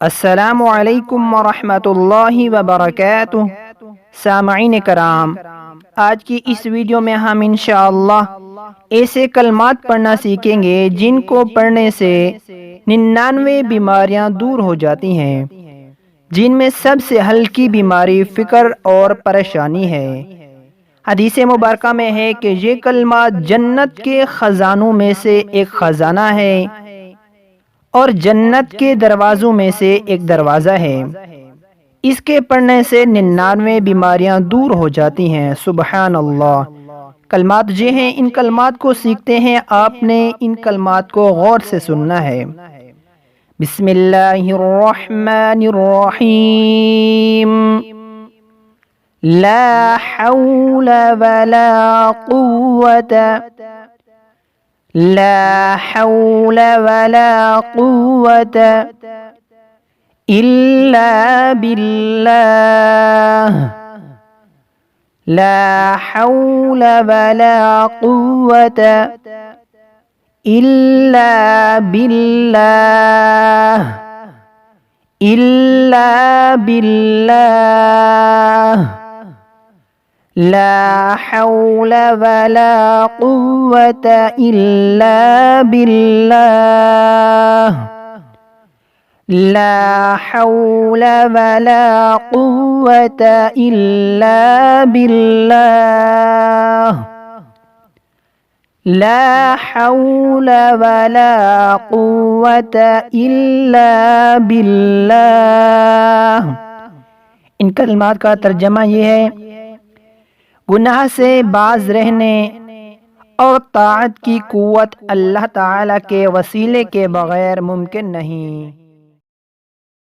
अस्सलामु अलैकुम वरहमतुल्लाहि वबरकातुह। सामईन कराम, आज की इस वीडियो में हम इंशाअल्लाह ऐसे कलमात पढ़ना सीखेंगे जिनको पढ़ने से 99 बीमारियां दूर हो जाती हैं, जिनमें सबसे हल्की बीमारी फ़िक्र और परेशानी है। हदीस मुबारका में है कि ये कलमात जन्नत के ख़जानों में से एक ख़जाना है और जन्नत के दरवाज़ों में से एक दरवाज़ा है। इसके पढ़ने से 99 बीमारियां दूर हो जाती हैं। सुबहान अल्लाह। कलमात ये हैं, इन कलमात को सीखते हैं आपने इन कलमात को गौर से सुनना है। बिस्मिल्लाहिर्रहमानिर्रहीम। ला हौल वला कुव्वत, ला हौल वला कुव्वत इल्ला बिल्लाह, ला हौल वला कुव्वत इल्ला बिल्लाह, इल्ला बिल्लाह, ला हौल वला कुव्वत इल्ला बिल्लाह, ला हौल वला कुव्वत इल्ला बिल्लाह, ला हौल वला कुव्वत इल्ला बिल्लाह। इन कलमात का तर्जमा ये है, गुनाह से बाज रहने और ताअत की कुव्वत अल्लाह ताला के वसीले के बगैर मुमकिन नहीं।